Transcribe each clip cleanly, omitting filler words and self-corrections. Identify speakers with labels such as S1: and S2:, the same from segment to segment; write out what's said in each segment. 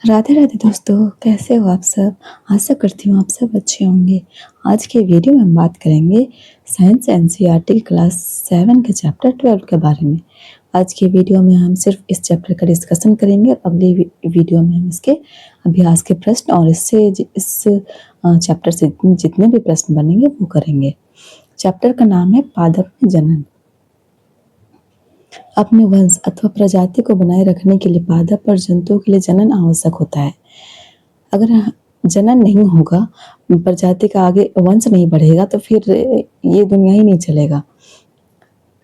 S1: राधे राधे दोस्तों, कैसे हो आप सब? आशा करती हूँ आप सब अच्छे होंगे। आज के वीडियो में हम बात करेंगे साइंस एनसीईआरटी क्लास 7 के चैप्टर 12 के बारे में। आज के वीडियो में हम सिर्फ इस चैप्टर का डिस्कशन करेंगे और अगली वीडियो में हम इसके अभ्यास के प्रश्न और इस चैप्टर से जितने भी प्रश्न बनेंगे वो करेंगे। चैप्टर का नाम है पादप में जनन। अपने वंश अथवा प्रजाति को बनाए रखने के लिए पादप और जंतुओं के लिए जनन आवश्यक होता है। अगर जनन नहीं होगा, प्रजाति का आगे वंश नहीं बढ़ेगा तो फिर ये दुनिया ही नहीं चलेगा।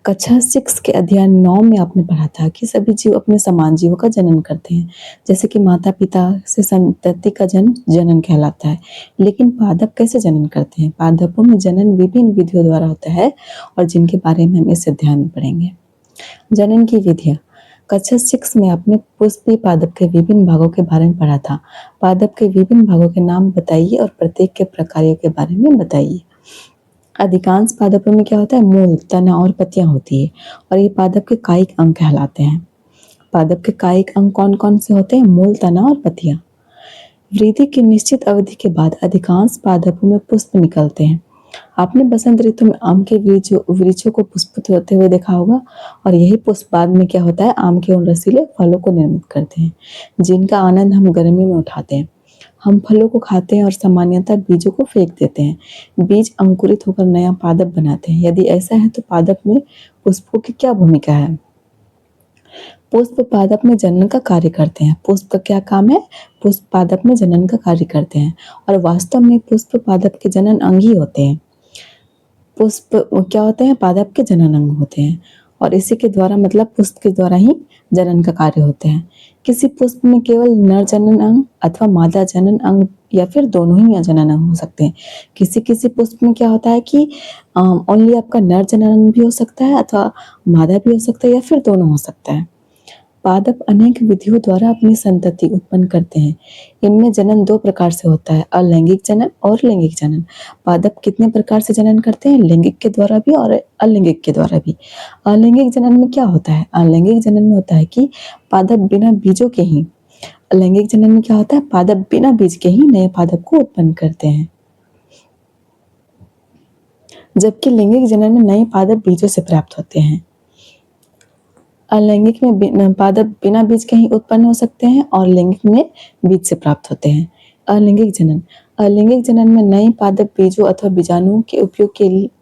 S1: कक्षा 6 के अध्ययन 9 में आपने पढ़ा था कि सभी जीव अपने समान जीवों का जनन करते हैं, जैसे कि माता पिता से संतति का जन्म जनन कहलाता है। लेकिन पादप कैसे जनन करते हैं? पादपों में जनन विभिन्न विधियों द्वारा होता है और जिनके बारे में हम इस अध्ययन में पढ़ेंगे। जनन की विधियां। कक्षा 6 में आपने पुष्पीय पादप के विभिन्न भागों के बारे में पढ़ा था। पादप के विभिन्न भागों के नाम बताइए और प्रत्येक के प्रकारों के बारे में बताइए। अधिकांश पादपों में क्या होता है? मूल, तना और पत्तियां होती है और ये पादप के कायिक अंग कहलाते हैं। पादप के कायिक अंग कौन कौन से होते हैं? मूल, तना और पत्तियां। वृद्धि की निश्चित अवधि के बाद अधिकांश पादपों में पुष्प निकलते हैं। आपने बसंत ऋतु में आम के वृक्षों को पुष्पित होते हुए देखा होगा और यही पुष्प बाद में क्या होता है? आम के उन रसीले फलों को निर्मित करते हैं, जिनका आनंद हम गर्मी में उठाते हैं। हम फलों को खाते हैं और सामान्यतः बीजों को फेंक देते हैं। बीज अंकुरित होकर नया पादप बनाते हैं। यदि ऐसा है तो पादप में पुष्पों की क्या भूमिका है? पुष्प पादप में जनन का कार्य करते हैं। पुष्प का क्या काम है? पुष्प पादप में जनन का कार्य करते हैं और वास्तव में पुष्प पादप के जनन अंग ही होते हैं। पुष्प क्या होते हैं? पादप के जनन अंग होते हैं और इसी के द्वारा मतलब पुष्प के द्वारा ही जनन का कार्य होते हैं। किसी पुष्प में केवल नर जनन अंग अथवा मादा जनन अंग या फिर दोनों ही जनन अंग हो सकते हैं। किसी किसी पुष्प में क्या होता है कि ओनली आपका नर जनन अंग भी हो सकता है अथवा मादा भी हो सकता है या फिर दोनों हो सकता है। पादप अनेक विधियों द्वारा अपनी संतति उत्पन्न करते हैं। इनमें जनन 2 प्रकार से होता है, अलैंगिक जनन और लैंगिक जनन। पादप कितने प्रकार से जनन करते हैं? लैंगिक के द्वारा भी और अलैंगिक के द्वारा भी। अलैंगिक जनन में क्या होता है? अलैंगिक जनन में होता है कि पादप बिना बीजों के ही लैंगिक जनन में क्या होता है? पादप बिना बीज के ही नए पादप को उत्पन्न करते हैं, जबकि लैंगिक जनन में नए पादप बीजों से प्राप्त होते हैं। अलैंगिक में पादप बिना बीज के ही उत्पन्न हो सकते हैं और लैंगिक में बीज से प्राप्त होते हैं। अलैंगिक जनन। अलैंगिक जनन में नए पादप बीजों अथवा बीजाणुओं के उपयोग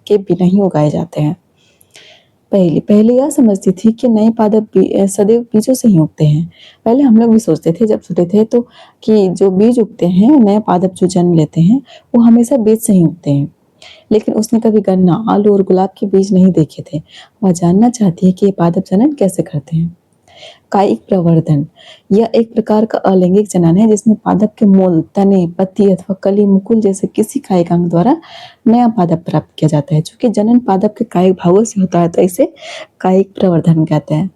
S1: के बिना ही उगाए जाते हैं। पहले यह समझती थी कि नए पादप सदैव बीजों से ही उगते हैं। पहले हम लोग भी सोचते थे जब छोटे थे तो कि जो बीज उगते हैं, नए पादप जो जन्म लेते हैं, वो हमेशा बीज से ही उगते हैं। लेकिन उसने कभी गन्ना, आलू और गुलाब के बीज नहीं देखे थे। वह जानना चाहती है कि ये पादप जनन कैसे करते हैं। कायिक प्रवर्धन। यह एक प्रकार का अलैंगिक जनन है जिसमें पादप के मूल, तने, पत्ती अथवा कली, मुकुल जैसे किसी कायिक अंग द्वारा नया पादप प्राप्त किया जाता है। चूंकि जनन पादप के कायिक भागों से होता है तो इसे कायिक प्रवर्धन कहते हैं।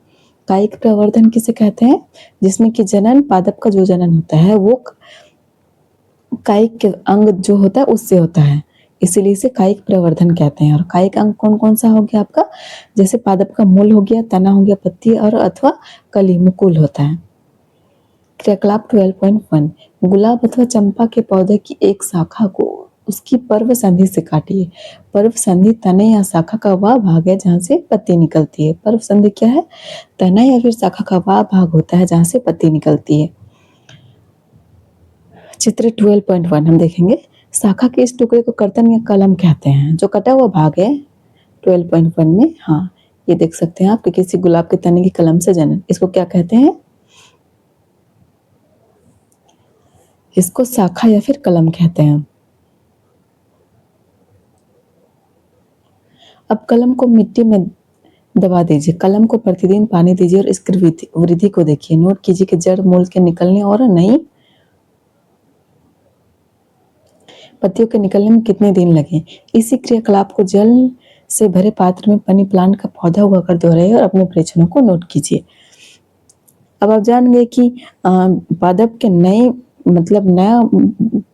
S1: कायिक प्रवर्धन किसे कहते हैं? जिसमें कि जनन पादप का जो जनन होता है वो कायिक के अंग जो होता है उससे होता है, इसीलिए इसे कायिक प्रवर्धन कहते हैं। और कायिक अंग कौन कौन सा हो गया आपका? जैसे पादप का मूल हो गया, तना हो गया, पत्ती और अथवा कली, मुकुल होता है। क्रियाकलाप 12.1। गुलाब अथवा चंपा के पौधे की एक शाखा को उसकी पर्व संधि से काटिए। पर्व संधि तने या शाखा का वह भाग है जहां से पत्ती निकलती है। पर्व संधि क्या है? तना या फिर शाखा का वह भाग होता है जहां से पत्ती निकलती है। चित्र 12.1 हम देखेंगे। शाखा के इस टुकड़े को कर्तन या कलम कहते हैं। जो कटा हुआ भाग है 12.1 में, हाँ ये देख सकते हैं आप कि किसी गुलाब के तने की कलम से जनन, इसको क्या कहते हैं? इसको शाखा या फिर कलम कहते हैं। अब कलम को मिट्टी में दबा दीजिए। कलम को प्रतिदिन पानी दीजिए और इसकी वृद्धि को देखिए। नोट कीजिए कि जड़ मूल के निकलने और नई पत्तियों के निकलने में कितने दिन लगे। इसी क्रियाकलाप को जल से भरे पात्र में मनी प्लांट का पौधा उगाकर दोहराइए और अपने परीक्षणों को नोट कीजिए। अब आप जान गए कि पादप के नए मतलब नया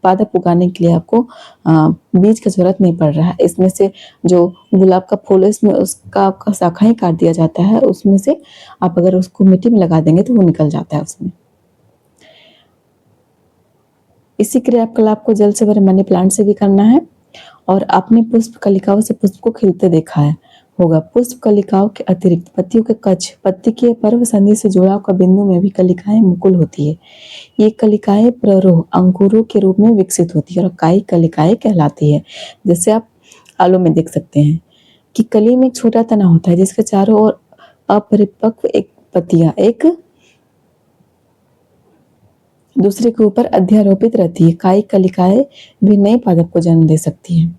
S1: पादप उगाने के लिए आपको बीज की जरूरत नहीं पड़ रहा है। इसमें से जो गुलाब का फूल है इसमें उसका आपका शाखा ही काट दिया जाता है, उसमें से आप अगर उसको मिट्टी में लगा देंगे तो वो निकल जाता है उसमें। इसी क्रियाकलाप को जल से भरे मनी प्लांट से भी करना है। और आपने पुष्प कलिकाओं से पुष्प को खिलते देखा है होगा। पुष्प कलिकाओं के अतिरिक्त पत्तियों के कच्छ, पत्ती के पर्व संधि से जुड़ाव का बिंदु में भी कलिकाएं मुकुल होती है। ये कलिकाएं प्ररोह अंकुरों के रूप में विकसित होती है और कायिक कलिकाएं कहलाती है। जैसे आप आलू में देख सकते हैं कि कली में एक छोटा तना होता है जिसके चारों ओर अपरिपक्व एक पत्तियां एक दूसरे के ऊपर अध्यारोपित रहती है। कायिक कलिकाएं भी नए पादप को जन्म दे सकती हैं।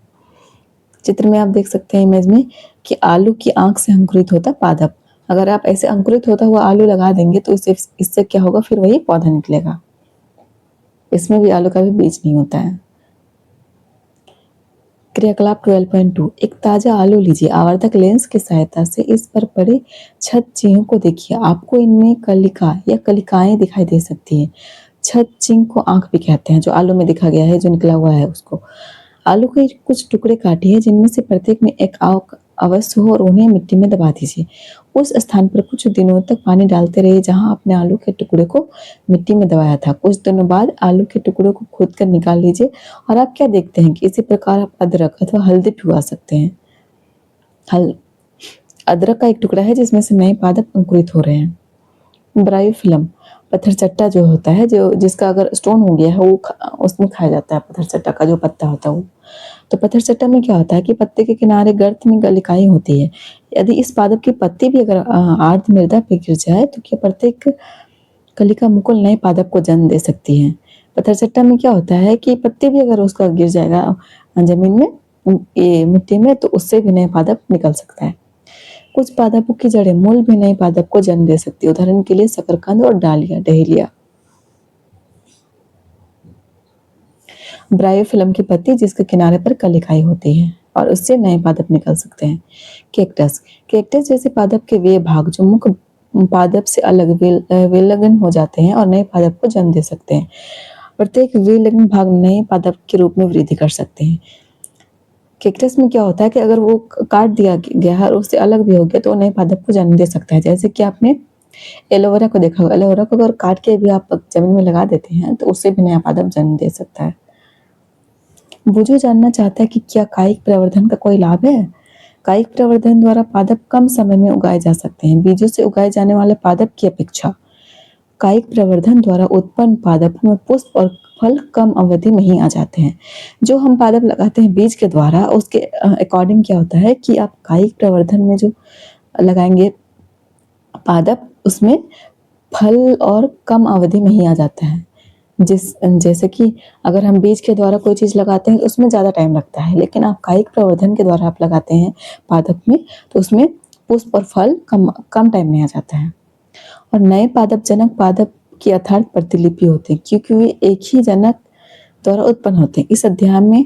S1: चित्र में आप देख सकते हैं इमेज में कि आलू की आंख से अंकुरित होता पादप। अगर आप ऐसे अंकुरित होता हुआ आलू लगा देंगे तो इससे क्या होगा, फिर वही पौधा निकलेगा। इसमें भी आलू का भी बीज नहीं होता है। क्रियाकलाप 12.2 एक ताजा आलू लीजिए, आवर्धक लेंस की सहायता से इस पर पड़े छत चिन्हों को देखिए। आपको इनमें कलिका या कलिकाएं दिखाई दे सकती हैं। छत चिन्ह को आंख भी कहते हैं, जो आलू में दिखा गया है, जो निकला हुआ है उसको। आलू के कुछ टुकड़े काटिए जिनमें से प्रत्येक में एक आंख अवश्य हो और उन्हें मिट्टी में दबा दीजिए। उस स्थान पर कुछ दिनों तक पानी डालते रहिए जहां आपने आलू के टुकड़े को मिट्टी में दबाया था। कुछ दिनों बाद आलू के टुकड़ों को खोद कर निकाल लीजिए और आप क्या देखते हैं कि इसी प्रकार आप अदरक अथवा हल्दी भी उगा सकते हैं। अदरक का एक टुकड़ा है जिसमें से नए पादप अंकुरित हो रहे हैं। ब्रायोफिलम पत्थर चट्टा जो होता है, जो जिसका अगर स्टोन हो गया है वो उसमें खाया जाता है। पत्थर चट्टा का जो पत्ता होता है वो, तो पत्थर चट्टा में क्या होता है कि पत्ते के किनारे गर्त में कलिकाएं होती है। यदि इस पादप की पत्ती भी अगर आर्द्र मृदा पे गिर जाए तो क्या प्रत्येक कलिका मुकुल नए पादप को जन्म दे सकती है। पत्थर चट्टा में क्या होता है कि पत्ती भी अगर उसका गिर जाएगा जमीन में, ये मिट्टी में, तो उससे भी नए पादप निकल सकता है। कुछ पादपों की जड़ें मूल भी नए पादप को जन्म दे सकती है। उदाहरण के लिए शकरकंद और डालिया डहेलिया। ब्रायोफिलम की पत्ती जिसके किनारे पर कलिकाएं होती है और उससे नए पादप निकल सकते हैं। कैक्टस कैक्टस जैसे पादप के वे भाग जो मुख्य पादप से अलग विलग्न हो जाते हैं और नए पादप को जन्म दे सकते हैं। प्रत्येक विलग्न भाग नए पादप के रूप में वृद्धि कर सकते हैं। कैक्टस में क्या होता है कि अगर वो काट दिया गया और उससे अलग भी हो गया तो नए पादप को जन्म दे सकता है। जैसे कि आपने एलोवेरा को देखा होगा, एलोवेरा को अगर काट के भी आप जमीन में लगा देते हैं तो उससे भी नया पादप जन्म दे सकता है। बुझो जानना चाहता है कि क्या कायिक प्रवर्धन का कोई लाभ है। कायिक प्रवर्धन द्वारा पादप कम समय में उगाए जा सकते हैं। बीजों से उगाए जाने वाले पादप की अपेक्षा कायिक प्रवर्धन द्वारा उत्पन्न पादपों में पुष्प और फल कम अवधि में ही आ जाते हैं। जो हम पादप लगाते हैं बीज के द्वारा, उसके अकॉर्डिंग क्या होता है कि आप कायिक प्रवर्धन में जो लगाएंगे पादप, उसमें फल और कम अवधि में ही आ जाता है। जैसे कि अगर हम बीज के द्वारा कोई चीज़ लगाते हैं तो उसमें ज़्यादा टाइम लगता है, लेकिन आप कायिक प्रवर्धन के द्वारा आप लगाते हैं पादप में तो उसमें पुष्प और फल कम टाइम में आ जाता है। और नए पादप जनक पादप की यथार्थ प्रतिलिपि होते हैं क्योंकि वे एक ही जनक द्वारा उत्पन्न होते हैं। इस अध्याय में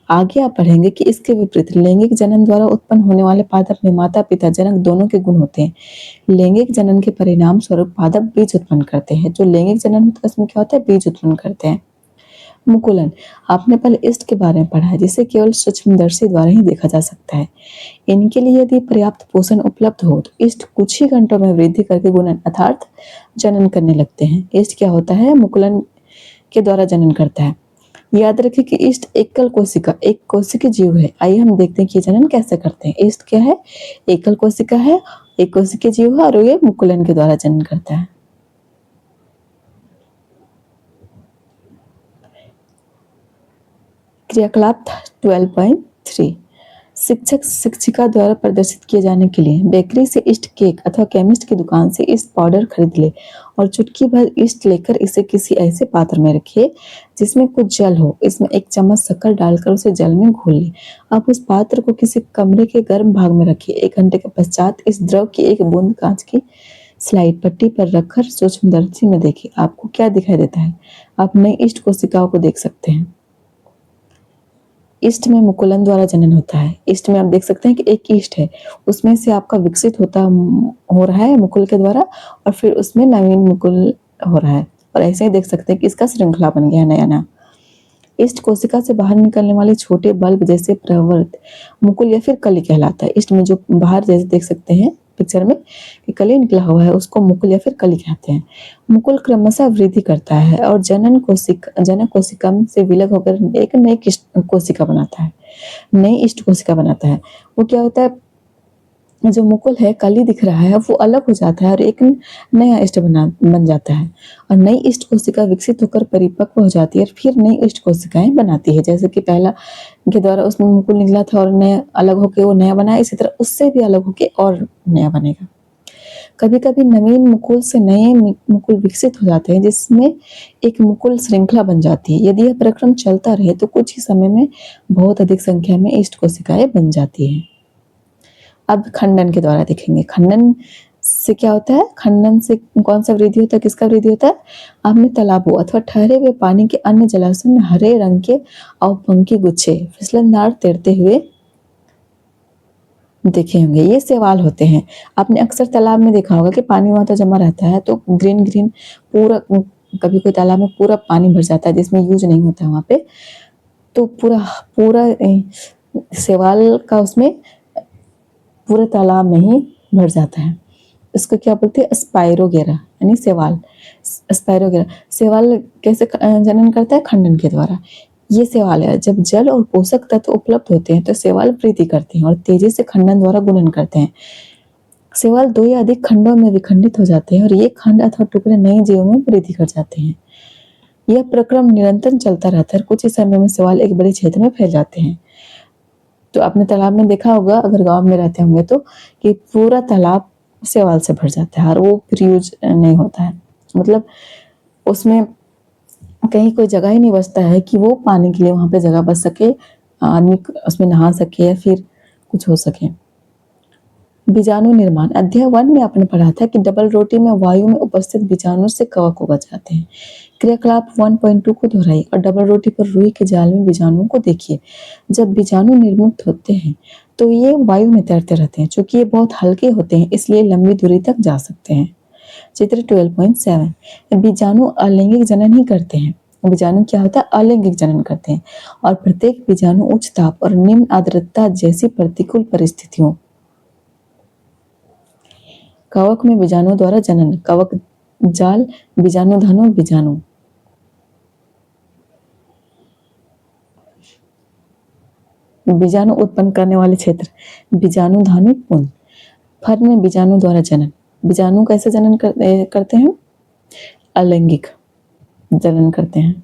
S1: आगे आप पढ़ेंगे कि इसके विपरीत लैंगिक जनन द्वारा उत्पन्न होने वाले पादप में माता पिता जनक दोनों के गुण होते हैं। लैंगिक जनन के परिणाम स्वरूप पादप बीज उत्पन्न करते हैं। जो लैंगिक जनन होता है उसमें क्या होता है, बीज उत्पन्न करते हैं। मुकुलन आपने पहले ईस्ट के बारे में पढ़ा है, जिसे केवल सूक्ष्मदर्शी द्वारा ही देखा जा सकता है। इनके लिए यदि पर्याप्त पोषण उपलब्ध हो तो ईस्ट कुछ ही घंटों में वृद्धि करके गुणन अर्थात जनन करने लगते हैं। ईस्ट क्या होता है, मुकुलन के द्वारा जनन करता है। याद रखें कि ईस्ट एकल कोशिका एक कोशिकीय जीव है। आइए हम देखते हैं कि जनन कैसे करते हैं। ईस्ट क्या है, एकल कोशिका है, एक कोशिकीय जीव है और ये मुकुलन के द्वारा जनन करता है। क्रियाकलाप 12.3 शिक्षक शिक्षिका द्वारा प्रदर्शित किए जाने के लिए बेकरी से ईस्ट केक अथवा केमिस्ट की दुकान से ईस्ट पाउडर खरीद ले और चुटकी भर ईस्ट लेकर इसे किसी ऐसे पात्र में रखिए जिसमें कुछ जल हो। इसमें एक चम्मच शक्कर डालकर उसे जल में घोल ले। अब उस पात्र को किसी कमरे के गर्म भाग में रखिए। 1 घंटे के पश्चात इस द्रव की एक बूंद कांच की स्लाइड पट्टी पर रखकर सूक्ष्मदर्शी में देखिए आपको क्या दिखाई देता है। आप नई ईस्ट कोशिकाओं को देख सकते हैं। ईस्ट में मुकुलन द्वारा जनन होता है। ईस्ट में आप देख सकते हैं कि एक ईस्ट है, उसमें से आपका विकसित हो रहा है मुकुल के द्वारा और फिर उसमें नवीन मुकुल हो रहा है और ऐसे ही देख सकते हैं कि इसका श्रृंखला बन गया नया नया। ईस्ट कोशिका से बाहर निकलने वाले छोटे बल्ब जैसे प्रवर्त मुकुल या फिर कली कहलाता है। ईस्ट में जो बाहर जैसे देख सकते हैं पिक्चर में कि कली निकला हुआ है उसको मुकुल या फिर कली कहते हैं। मुकुल क्रमशः वृद्धि करता है और जनक कोशिका से विलग होकर एक नई कोशिका बनाता है, नई इष्ट कोशिका बनाता है। वो क्या होता है, जो मुकुल है, कली दिख रहा है, वो अलग हो जाता है और एक नया इष्ट बन जाता है और नई इष्ट कोशिका विकसित होकर परिपक्व हो जाती है और फिर नई इष्ट कोशिकाएं बनाती है। जैसे कि पहला के द्वारा उसमें मुकुल निकला था और नया अलग होकर वो नया बना, इसी तरह उससे भी अलग होकर और नया बनेगा। कभी कभी नवीन मुकुल से नए मुकुल विकसित हो जाते हैं जिसमें एक मुकुल श्रृंखला बन जाती है। यदि यह प्रक्रम चलता रहे तो कुछ ही समय में बहुत अधिक संख्या में इष्ट कोशिकाएं बन जाती हैं। अब खंडन के द्वारा देखेंगे। खंडन से क्या होता है, खंडन से कौन सा वृद्धि होता है, किसका वृद्धि होता है। आपने तालाबों अथवा ठहरे हुए पानी के अन्य जलाशयों में हरे रंग के अवपंखी गुच्छे फिसलनदार तैरते हुए देखे होंगे। ये शैवाल होते हैं। आपने अक्सर तालाब में देखा होगा कि पानी वहां तो जमा रहता है तो ग्रीन ग्रीन पूरा, कभी कोई तालाब में पूरा पानी भर जाता है जिसमें यूज नहीं होता है वहां पे, तो पूरा पूरा शैवाल का उसमें पूरे तालाब में ही भर जाता है। इसको क्या बोलते हैं, स्पाइरोगेरा यानी शैवाल। स्पाइरोगेरा शैवाल कैसे जनन करता है, खंडन के द्वारा। ये शैवाल है, जब जल और पोषक तत्व उपलब्ध होते हैं तो शैवाल वृद्धि करते हैं और तेजी से खंडन द्वारा गुणन करते हैं। शैवाल दो या अधिक खंडों में विखंडित हो जाते हैं और ये खंड अथवा टुकड़े नए जीवों में वृद्धि कर जाते हैं। यह प्रक्रम निरंतर चलता रहता है। कुछ ही समय में शैवाल एक बड़े क्षेत्र में फैल जाते हैं। तो आपने तालाब में देखा होगा अगर गांव में रहते होंगे तो, कि पूरा तालाब शैवाल से भर जाता है और वो फिर यूज नहीं होता है। मतलब उसमें कहीं कोई जगह ही नहीं बचता है कि वो पानी के लिए वहां पे जगह बच सके, आदमी उसमें नहा सके या फिर कुछ हो सके। बीजाणु निर्माण। अध्याय 1 में आपने पढ़ा था कि डबल रोटी में वायु में उपस्थित बीजाणु से कवक उग जाते हैं। क्रियाकलाप 1.2 को दोहराइए और डबल रोटी पर रुई के जाल में बीजाणुओं को देखिए। जब बीजाणु निर्मुक्त होते हैं तो ये वायु में तैरते रहते हैं। चूंकि ये बहुत हल्के होते हैं इसलिए लंबी दूरी तक जा सकते हैं। चित्र 12.7। बीजाणु अलैंगिक जनन ही करते हैं। बीजाणु क्या होता है, अलैंगिक जनन करते हैं और प्रत्येक बीजाणु उच्च ताप और निम्न आर्द्रता जैसी प्रतिकूल परिस्थितियों। कवक में बीजाणु द्वारा जनन। कवक जाल, बीजाणु धनु, बीजाणु। बीजाणु उत्पन्न करने वाले क्षेत्र, बीजाणु धानु पुंज। फर में बीजाणु द्वारा जनन। बीजाणु कैसे जनन करते हैं, अलैंगिक जनन करते हैं।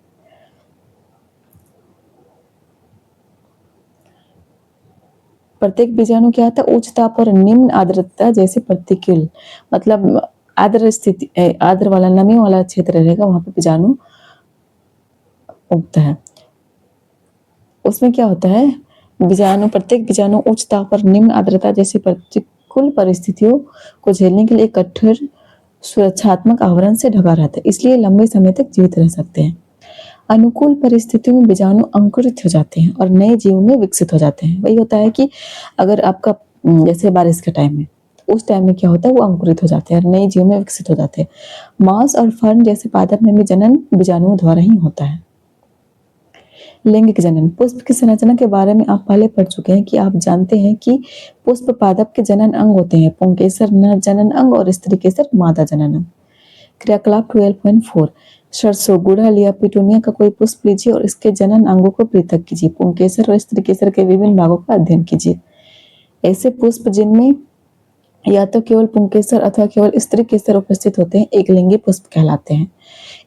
S1: प्रत्येक बीजाणु क्या होता है, उच्च ताप और निम्न आर्द्रता जैसे प्रतिकूल, मतलब आर्द्र स्थिति, आर्द्र वाला नमी वाला क्षेत्र रहेगा वहां पे बीजाणु उगता है। उसमें क्या होता है, प्रत्येक बीजाणु उच्च ताप और निम्न आर्द्रता जैसी प्रतिकूल परिस्थितियों को झेलने के लिए कठोर सुरक्षात्मक आवरण से ढका रहता है, इसलिए लंबे समय तक जीवित रह सकते हैं। अनुकूल परिस्थितियों में बीजाणु अंकुरित हो जाते हैं और नए जीव में विकसित हो जाते हैं। वही होता है कि अगर आपका जैसे बारिश के टाइम में, उस टाइम में क्या होता है, वो अंकुरित हो जाते हैं और नए जीव में विकसित हो जाते हैं। मांस और फर्न जैसे पादप में भी जनन बीजाणुओं द्वारा ही होता है। लैंगिक जनन। पुष्प की संरचना के बारे में आप पहले पढ़ चुके हैं कि आप जानते हैं कि पुष्प पादप के जनन अंग होते हैं, पुंकेसर नर जनन अंग और स्त्री केसर मादा जनन अंग। क्रियाकलाप 12.4। सरसों, गुड़हल या पिटूनिया का कोई पुष्प लीजिए और इसके जनन अंगों को पृथक कीजिए। पुंकेसर और स्त्री केसर के विभिन्न भागों का अध्ययन कीजिए। ऐसे पुष्प जिनमें या तो केवल पुंकेसर अथवा केवल स्त्री केसर उपस्थित होते हैं एकलिंगी पुष्प कहलाते हैं।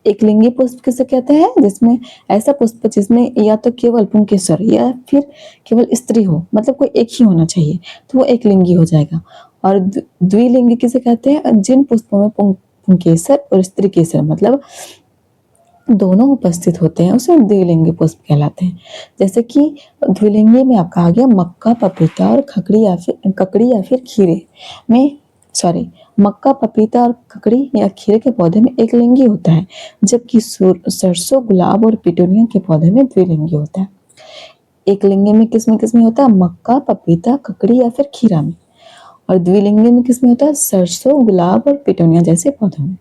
S1: एकलिंगी पुष्प किसे कहते हैं, जिसमें ऐसा पुष्प जिसमें या तो केवल पुंकेसर या फिर केवल स्त्री हो, मतलब कोई एक ही होना चाहिए, तो वो एकलिंगी हो जाएगा। और द्विलिंगी किसे कहते हैं, जिन पुष्पों में पुंकेसर और स्त्री केसर मतलब दोनों उपस्थित होते हैं उसे द्विलिंगी पुष्प कहलाते हैं। जैसे कि द्विलिंगी में आपका आ गया मक्का, पपीता और ककड़ी या फिर खीरे में, मक्का, पपीता और ककड़ी या खीरे के पौधे में एक लिंगी होता है, जबकि सरसों, गुलाब और पिटूनिया के पौधे में द्विलिंगी होता है। एक लिंगी में किस में होता है, मक्का, पपीता, ककड़ी या फिर खीरा में, और द्विलिंगी में किस में होता है, सरसों, गुलाब और पिटूनिया जैसे पौधों में।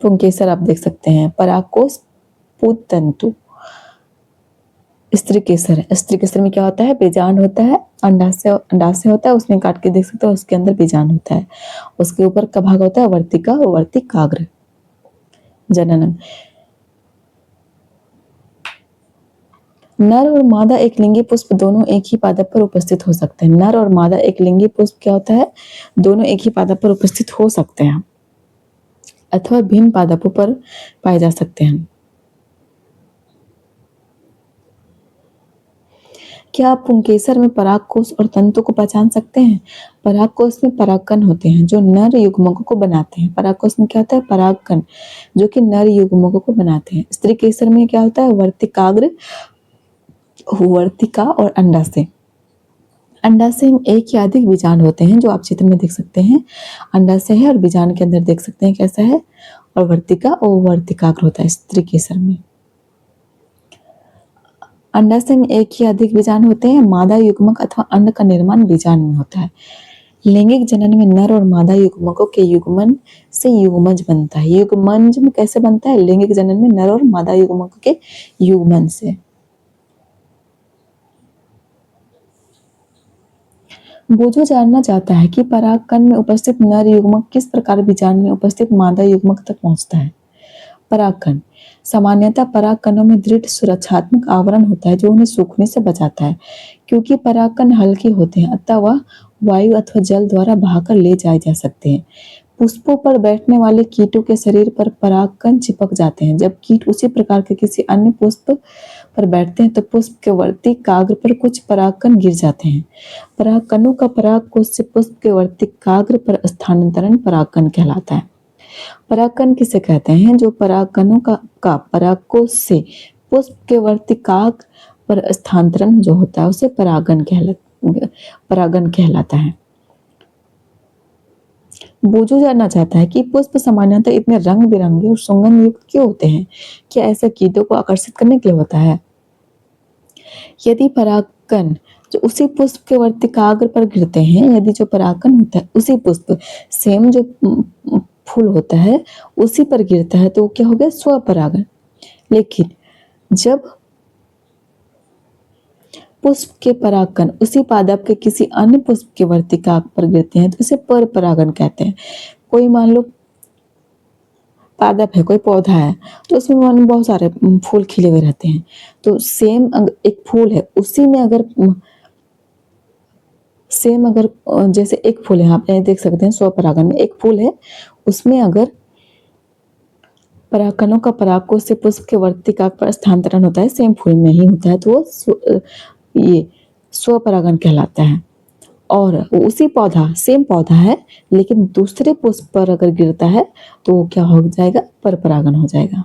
S1: पुंकेसर आप देख सकते हैं, परागकोश, पूत तंतु। स्त्री केसर है। स्त्री केसर में क्या होता है, बीजांड होता है, अंडाशय होता है, उसमें काट के देख सकते हो, उसके अंदर बीजांड होता है, उसके ऊपर का भाग होता है वर्तिका और वर्तिकाग्र। जननम, नर और मादा एक लिंगी पुष्प दोनों एक ही पादप पर उपस्थित हो सकते हैं। नर और मादा एक लिंगी पुष्प क्या होता है, दोनों एक ही पादप पर उपस्थित हो सकते हैं अथवा भिन्न पादपों पर पाए जा सकते हैं। क्या आप पुंकेसर में परागकोश और तंतु को पहचान सकते हैं? परागकोश में परागकण होते हैं जो नर युग्मकों को बनाते हैं। परागकोश में क्या होता है, परागकण जो कि नर युग्मकों को बनाते हैं। स्त्री केसर में क्या होता है, वर्तिकाग्र, वर्तिका और अंडाशय। अंडाशय में एक या अधिक बीजांड होते हैं, जो आप चित्र में देख सकते हैं। अंडाशय है और बीजांड के अंदर देख सकते हैं कैसा है, और वर्तिका और वर्तिकाग्र होता है स्त्री केसर में। अंडाशय में एक या अधिक बीजांड होते हैं। मादा युग्मक अथवा अंड का निर्माण बीजांड में होता है। लैंगिक जनन में नर और मादा युग्मकों के युग्मन से युग्मज बनता है। युग्मज में कैसे बनता है, लैंगिक जनन में नर और मादा युग्मकों के युग्मन से। बोझो जानना चाहता है कि परागकण में उपस्थित नर युग्मक किस प्रकार बीजांड में उपस्थित मादा युग्मक तक पहुंचता है। परागकण, सामान्यतः परागकणों में दृढ़ सुरक्षात्मक आवरण होता है जो उन्हें सूखने से बचाता है। क्योंकि परागकण हल्के होते हैं अतः वह वायु अथवा जल द्वारा बहाकर ले जाए जा सकते हैं। पुष्पों पर बैठने वाले कीटों के शरीर पर परागकण चिपक जाते हैं। जब कीट उसी प्रकार के किसी अन्य पुष्प पर बैठते हैं तो पुष्प के वर्तिकाग्र पर कुछ परागकण गिर जाते हैं। परागकणों का परागकोश से पुष्प के वर्तिकाग्र पर स्थानांतरण परागकण कहलाता है। परागकण किसे कहते हैं, जो परागकणों का परागकोश से पुष्प के वर्तिकाग्र पर स्थानांतरण जो होता है उसे परागण कहलाता है। बोझो जानना चाहता है कि पुष्प सामान्यतः इतने रंग बिरंगे और सुगंध युक्त क्यों होते हैं? क्या ऐसा कीटों को आकर्षित करने के लिए होता है? यदि परागकण जो उसी पुष्प के वर्तिकाग्र पर गिरते हैं, यदि जो परागकण होता है उसी पुष्प सेम जो फूल होता है उसी पर गिरता है तो क्या हो गया, स्वपरागण। लेकिन जब पुष्प के परागकण उसी पादप के किसी अन्य पुष्प के वर्तिकाग्र पर गिरते हैं तो इसे पर परागण कहते हैं। कोई मान लो पादप है, कोई पौधा है, तो उसमें मान लो बहुत सारे फूल खिले हुए रहते हैं, तो सेम एक फूल है उसी में अगर जैसे एक फूल है, आप देख सकते हैं स्वपरागण में एक फूल है, उसमें अगर परागकणों का परागकोश से पुष्प के वर्तिकाग्र पर स्थानांतरण होता है, सेम फूल में ही होता है, तो वो ये स्वपरागण कहलाता है। और उसी पौधा सेम पौधा है लेकिन दूसरे पुष्प पर अगर गिरता है तो वो क्या हो जाएगा, पर परागण हो जाएगा।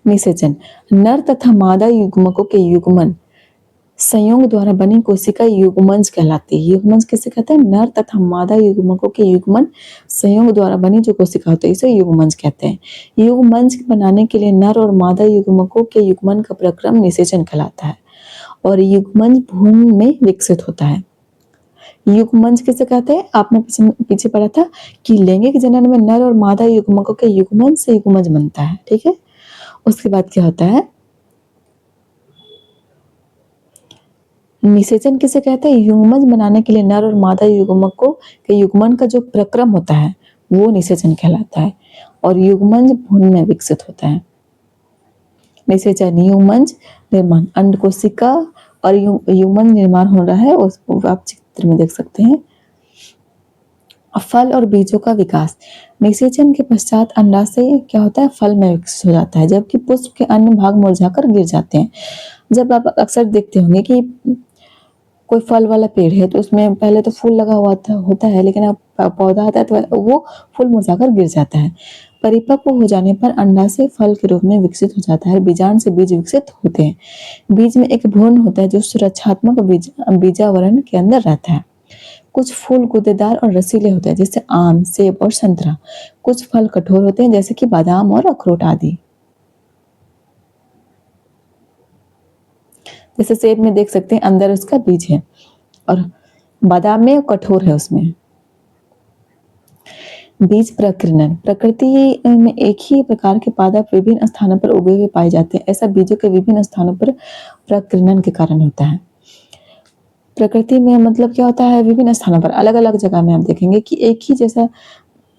S1: निषेचन, नर तथा मादा युग्मकों के युग्मन संयोग द्वारा बनी कोशिका युग्मंज कहलाती है। युग्मंज किसे कहते हैं, नर तथा मादा युग्मकों के युग्मन संयोग द्वारा बनी जो कोशिका होती है इसे युग्मंज कहते हैं। युग्मंज बनाने के लिए नर और मादा युग्मकों के युग्मन का प्रक्रम निषेचन कहलाता है और युग्मंज भ्रूण में विकसित होता है। युग्मंज किसे कहते हैं, आपने पीछे पढ़ा था कि लैंगिक जनन में नर और मादा युग्मकों के युग्मन से युग्मंज बनता है। ठीक है, उसके बाद क्या होता है, निषेचन किसे कहते हैं, युग्मज बनाने के लिए नर और मादा युग्मकों के युग्मन का जो प्रक्रम होता है वो निषेचन कहलाता है और युग्मंज भ्रूण में विकसित होता है। निषेचन, युग्मंज निर्माण, अंड कोशिका और युग्मन निर्माण हो रहा है, उसको आप चित्र में देख सकते हैं। फल और बीजों का विकास, निषेचन के पश्चात अंडाशय क्या होता है, फल में विकसित हो जाता है जबकि पुष्प के अन्य भाग मुरझाकर गिर जाते हैं। जब आप अक्सर देखते होंगे कि कोई फल वाला पेड़ है तो उसमें पहले तो फूल लगा हुआ होता है लेकिन अब पौधा आता है तो वो फूल मुरझाकर गिर जाता है। परिपक्व हो जाने पर अंडाशय फल के रूप में विकसित हो जाता है। बीजांड से बीज विकसित होते हैं। बीज में एक भ्रूण होता है जो सुरक्षात्मक बीजावरण के अंदर रहता है। कुछ फूल गूदेदार और रसीले होते हैं जैसे आम, सेब और संतरा। कुछ फल कठोर होते हैं जैसे कि बादाम और अखरोट आदि। जैसे सेब में देख सकते हैं अंदर उसका बीज है और बादाम में कठोर है उसमें। बीज प्रकीर्णन प्रकृति में एक ही प्रकार के पादप विभिन्न स्थानों पर उगे हुए पाए जाते हैं। ऐसा बीजों के विभिन्न स्थानों पर प्रकीर्णन के कारण होता है। प्रकृति में मतलब क्या होता है, विभिन्न स्थानों पर अलग अलग जगह में आप देखेंगे कि एक ही जैसा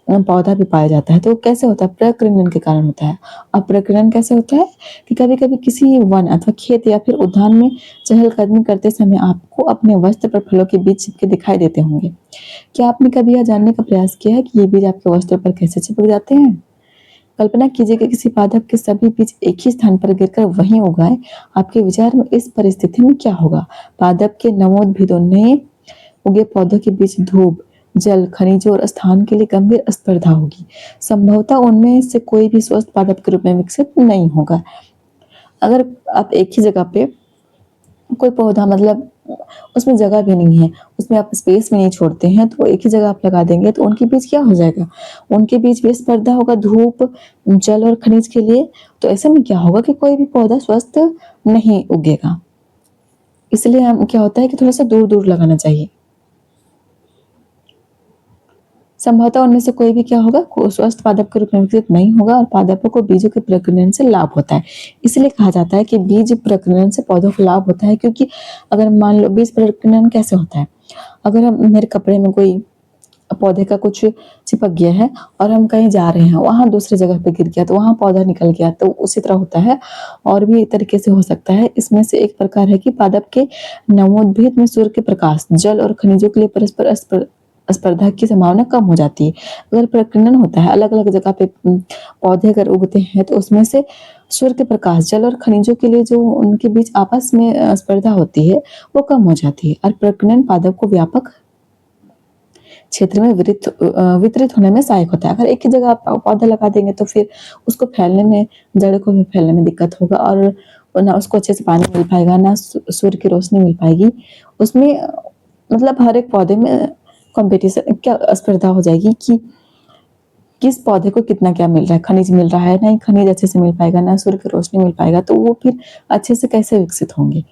S1: पौधा भी पाया जाता है। तो वो कैसे होता है, प्रकीर्णन के कारण होता है। अब प्रकीर्णन कैसे होता है कि कभी कभी किसी वन अथवा खेत या फिर उद्यान में चहलकदमी करते समय आपको अपने वस्त्र पर फलों के बीज चिपके दिखाई देते होंगे। क्या आपने कभी यह जानने का प्रयास किया है कि ये बीज आपके वस्त्र पर कैसे चिपक जाते हैं? कल्पना कीजिए कि किसी पादप के सभी बीज एक ही स्थान पर गिरकर वहीं उगाए। आपके विचार में इस परिस्थिति में क्या होगा? पादप के नवोद्भिदों नए उगे पौधों के बीच धूप, जल, खनिजों और स्थान के लिए गंभीर स्पर्धा होगी। संभवतः उनमें से कोई भी स्वस्थ पादप के रूप में विकसित नहीं होगा। अगर आप एक ही जगह पे कोई पौधा मतलब उसमें जगह भी नहीं है, उसमें आप स्पेस भी नहीं छोड़ते हैं, तो एक ही जगह आप लगा देंगे तो उनके बीच क्या हो जाएगा? उनके बीच भी स्पर्धा होगा धूप, जल और खनिज के लिए। तो ऐसे में क्या होगा कि कोई भी पौधा स्वस्थ नहीं उगेगा। इसलिए हम क्या होता है कि थोड़ा-सा दूर-दूर लगाना चाहिए। संभवतः उनमें से कोई भी क्या होगा, स्वस्थ पादप के रूप में विकसित नहीं होगा और पादपों को बीजों के प्रकीर्णन से लाभ होता है। इसलिए कहा जाता है कि बीज प्रकीर्णन से पौधों को लाभ होता है, क्योंकि अगर मान लो बीज प्रकीर्णन कैसे होता है, अगर हम मेरे कपड़े में कोई पौधे का कुछ चिपक गया है और हम कहीं जा रहे हैं, वहां दूसरी जगह पे गिर गया तो वहां पौधा निकल गया, तो उसी तरह होता है। और भी तरीके से हो सकता है। इसमें से एक प्रकार है कि पादप के नवोद्भिद में सूर्य के प्रकाश, जल और खनिजों के लिए परस्पर स्पर्धा की संभावना कम हो जाती है। अगर प्रकीर्णन होता है, अलग अलग जगह पे पौधे अगर उगते हैं तो उसमें से सूर्य के प्रकाश, जल और खनिजों के लिए जो उनके बीच आपस में स्पर्धा होती है वो कम हो जाती है और प्रकीर्णन पादप को व्यापक क्षेत्र में वितरित होने में सहायक होता है। अगर एक ही जगह आप पौधा लगा देंगे तो फिर उसको फैलने में, जड़ को भी फैलने में दिक्कत होगा और ना उसको अच्छे से पानी मिल पाएगा, ना सूर्य की रोशनी मिल पाएगी। उसमें मतलब हर एक पौधे में कंपटीशन क्या स्पर्धा हो जाएगी कि किस पौधे को कितना क्या मिल रहा है, खनिज मिल रहा है, नहीं खनिज अच्छे से मिल पाएगा, ना सूर्य की रोशनी मिल पाएगा, तो वो फिर अच्छे से कैसे विकसित होंगे।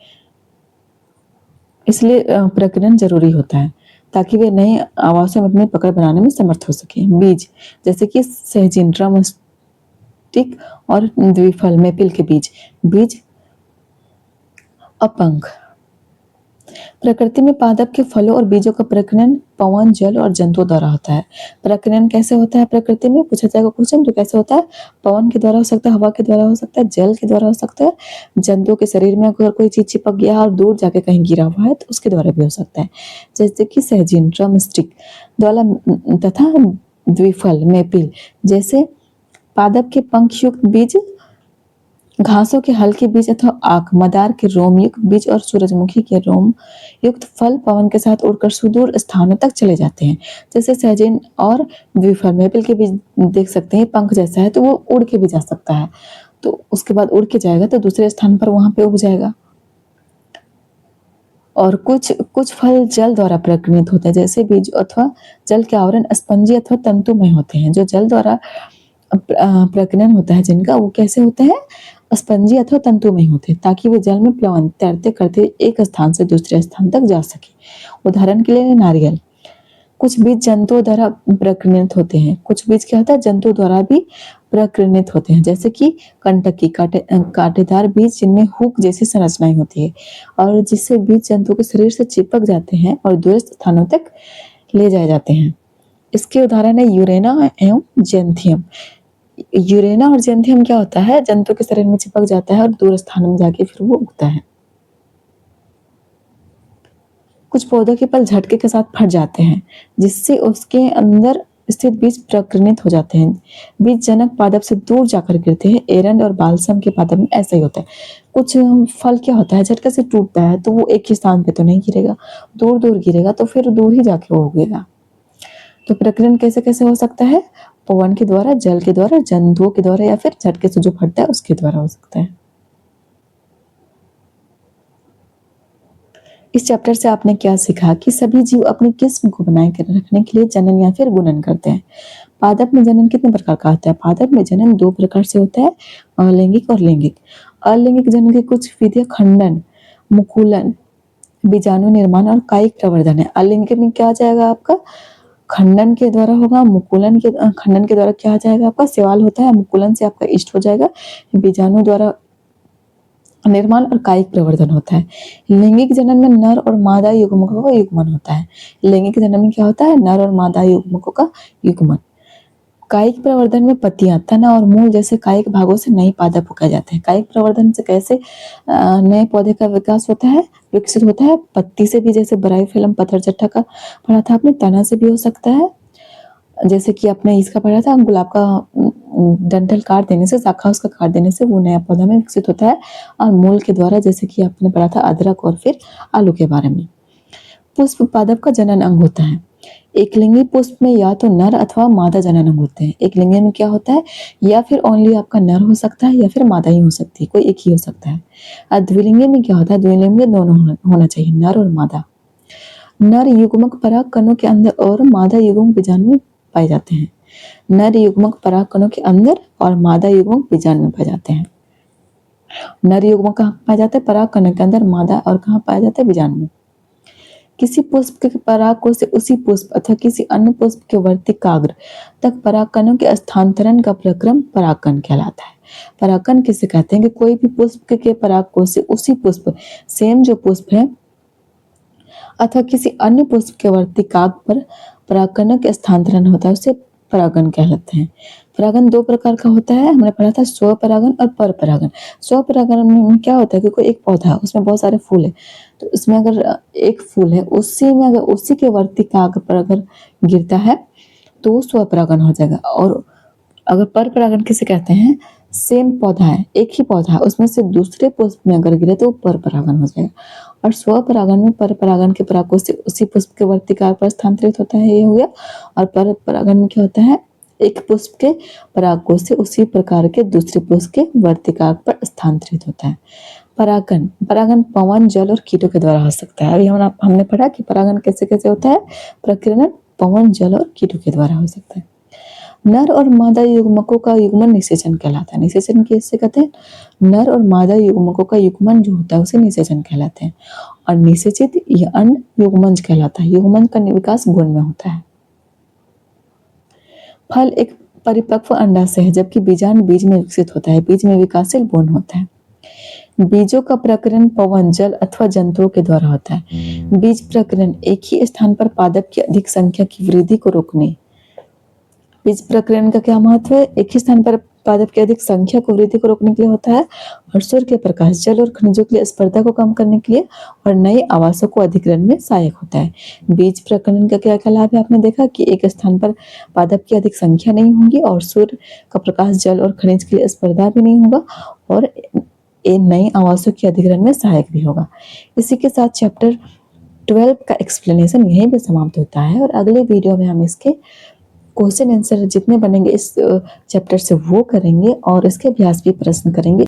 S1: इसलिए प्रकीर्णन जरूरी होता है ताकि वे नए आवासों में अपनी पकड़ बनाने में समर्थ हो सके। बीज जैसे कि सहजिन, ड्रमस्टिक और द्विफल मेपिल के बीज। बीज अपंख। प्रकृति में पादप के फलों और बीजों का प्रकीर्णन पवन, जल और जंतुओं द्वारा होता है। प्रकीर्णन कैसे होता है प्रकृति में, पूछा जाएगा क्वेश्चन, तो कैसे होता है? पवन के द्वारा हो सकता है, हवा के द्वारा हो सकता है, जल के द्वारा हो सकता है, जंतुओं के शरीर में अगर कोई चीज चिपक गया और दूर जाके कहीं गिरा हुआ है तो उसके द्वारा भी हो सकता है, जैसे कि सहजिन, ड्रमस्टिक द्वारा तथा द्विफल मेपिल जैसे पादप के पंख युक्त बीज, घासों के हल्के बीज अथवा आक, मदार के रोम युक्त बीज और सूरजमुखी के रोम युक्त फल पवन के साथ उड़कर सुदूर स्थानों तक चले जाते हैं। जैसे सहजन और द्विफल मेपल के बीज देख सकते हैं, पंख जैसा है तो वो उड़ के भी जा सकता है, तो उसके बाद उड़ के जाएगा तो दूसरे स्थान पर वहां पे उग जाएगा। और कुछ कुछ फल जल द्वारा प्रकीर्णित होते हैं, जैसे बीज अथवा जल के आवरण स्पंजी अथवा तंतुमय होते हैं। जो जल द्वारा प्रकीर्णन होता है जिनका, वो कैसे होते हैं? स्पंजी अथवा तंतुमय होते हैं, ताकि वे जल में प्लवन तैरते करते एक स्थान से दूसरे स्थान तक जा सके। उदाहरण के लिए नारियल। कुछ बीज जंतुओं द्वारा प्रकीर्णित होते हैं, कुछ बीज क्या होता है जंतुओं द्वारा भी प्रकीर्णित होते हैं, जैसे कि कंटकी, कांटेदार बीज जिनमें हुक जैसी संरचनाएं होती है और जिससे बीज जंतु के शरीर से चिपक जाते हैं और दूरस्थ स्थानों तक ले जाए जाते हैं। इसके उदाहरण है यूरेना एवं जेंथियम। यूरेना और जेंथियम क्या होता है, जंतु के शरीर में चिपक जाता है और दूर स्थान में जाके फिर वो उगता है। कुछ पौधों के फल झटके के साथ फट जाते हैं, जिससे उसके अंदर स्थित बीज प्रकीर्णित हो जाते हैं। बीज जनक पादप से दूर जाकर गिरते हैं। एरंड और बालसम के पादप में ऐसा ही होता है। कुछ फल क्या होता है, झटके से टूटता है तो वो एक ही स्थान पे तो नहीं गिरेगा, दूर दूर गिरेगा, तो फिर दूर ही जाके वो उगेगा। तो प्रकीर्णन कैसे कैसे हो सकता है? पवन के द्वारा, जल के द्वारा, जंतुओं के द्वारा या फिर झटके से जो फटता है उसके द्वारा हो सकता है। इस चैप्टर से आपने क्या सीखा कि सभी जीव अपनी किस्म को बनाए कर रखने के लिए जनन या फिर गुणन करते हैं। पादप में जनन कितने प्रकार का होता है? पादप में जनन दो प्रकार से होता है, अलैंगिक और लैंगिक। अलैंगिक जनन की कुछ विधियां खंडन, मुकुलन, बीजाणु निर्माण और कायिक प्रवर्धन है। अलैंगिक में क्या आ जाएगा आपका? खंडन के द्वारा होगा, मुकुलन के खंडन के द्वारा क्या आ जाएगा आपका शैवाल होता है, मुकुलन से आपका ईस्ट हो जाएगा, बीजाणु द्वारा निर्माण और कायिक प्रवर्धन होता है। लैंगिक जनन में नर और मादा युग्मकों का युग्मन होता है। लैंगिक जनन में क्या होता है, नर और मादा युग्मकों का युग्मन। कायिक प्रवर्धन में पत्तियां, तना और मूल जैसे कायिक भागों से नए पादप उगाए जाते हैं। कायिक प्रवर्धन से कैसे नए पौधे का विकास होता है, विकसित होता है? पत्ती से भी, जैसे ब्रायोफिलम पत्थर चट्टा का पढ़ा था आपने, तना से भी हो सकता है, जैसे कि आपने इसका पढ़ा था गुलाब का डंठल काट देने से, शाखा उसका काट देने से वो नया पौधा में विकसित होता है। और मूल के द्वारा, जैसे कि आपने पढ़ा था अदरक और फिर आलू के बारे में। पुष्प पादप का जनन अंग होता है। एक लिंगी पुष्प में या तो नर अथवा मादा जनन अंग होते हैं। एक लिंगी में क्या होता है, या फिर ओनली आपका नर हो सकता है या फिर मादा ही हो सकती है, कोई एक ही हो सकता है। और द्विलिंगी में क्या होता है, द्विलिंगी में दोनों होना चाहिए, नर और मादा। नर युग्मक पराग कणों के अंदर और मादा युग्मक बीजाणु में पाए जाते हैं। नर युग्मक पराग कणों के अंदर और मादा युग्मक बीजाणु में पाए जाते हैं। नर युग्मक कहाँ पाए जाते हैं, पराग कणों के अंदर, मादा और कहाँ पाए जाते हैं, बीजाणु में। किसी पुष्प के पराग को से उसी पुष्प अथवा किसी अन्य पुष्प के वर्तिकाग्र तक परागकणों के स्थानांतरण का प्रक्रम परागकण कहलाता है। परागकण किसे कहते हैं कि कोई भी पुष्प के पराग को से उसी पुष्प, सेम जो पुष्प है, अथवा किसी अन्य पुष्प के वर्तिकाग्र पर परागकणों के स्थानांतरण होता है, उसे परागण कहलाते हैं। परागण दो प्रकार का होता है, हमने पढ़ा था स्वपरागण और परपरागण। स्वपरागण में क्या होता है कि कोई एक पौधा है, उसमें बहुत सारे फूल है, तो उसमें अगर एक फूल है, उसी में अगर उसी के वर्तिकाग्र पर अगर गिरता है तो स्वपरागण हो जाएगा। और अगर परपरागण किसे कहते हैं, सेम पौधा है, एक ही पौधा है, उसमें से दूसरे पुष्प में अगर गिरे तो वो परपरागण हो जाएगा। और स्वपरागण में परपरागण के पराग को से उसी पुष्प के वर्तिकाग्र पर स्थानांतरित होता है, ये हो गया। और परपरागण में क्या होता है, एक पुष्प के पराग को से उसी प्रकार के दूसरे पुष्प के वर्तिकाग्र पर स्थानांतरित होता है। परागण, परागण पवन, जल और कीटों के द्वारा हो सकता है। अभी हमने पढ़ा कि परागण कैसे कैसे होता है, प्रकीर्णन पवन, जल और कीटों के द्वारा हो सकता है। नर और मादा युग्मकों का युग्मन निषेचन कहलाता है। निषेचन किससे कहते हैं, नर और मादा युग्मकों का युग्मन जो होता है उसे निषेचन कहलाते हैं। और निषेचित यह अन्य युग्मंज कहलाता है। युग्मंज का विकास गुण में होता है। फल एक परिपक्व अंडाशय है, जबकि बीजाणु बीज में विकसित होता है। बीज में विकासशील भ्रूण होता है। बीजों का प्रकीर्णन पवन, जल अथवा जंतुओं के द्वारा होता है। बीज प्रकीर्णन एक ही स्थान पर पादप की अधिक संख्या की वृद्धि को रोकने। बीज प्रकीर्णन का क्या महत्व है, एक ही स्थान पर पादप की अधिक संख्या को वृद्धि को रोकने के लिए होता है। और सूर्य के प्रकाश, जल और खनिजों के लिए स्पर्धा को कम करने के लिए और नए आवासों को अधिग्रहण में सहायक होता है। बीज प्रकीर्णन का क्या क्या लाभ है, आपने देखा कि एक स्थान पर पादप की अधिक संख्या नहीं होगी और सूर्य का प्रकाश, जल और खनिज के लिए स्पर्धा भी नहीं होगा और नए आवासों के अधिग्रहण में सहायक भी होगा। इसी के साथ चैप्टर 12 का एक्सप्लेनेशन यहीं पे समाप्त होता है और अगले वीडियो में हम इसके क्वेश्चन आंसर जितने बनेंगे इस चैप्टर से वो करेंगे और इसके अभ्यास भी प्रश्न करेंगे।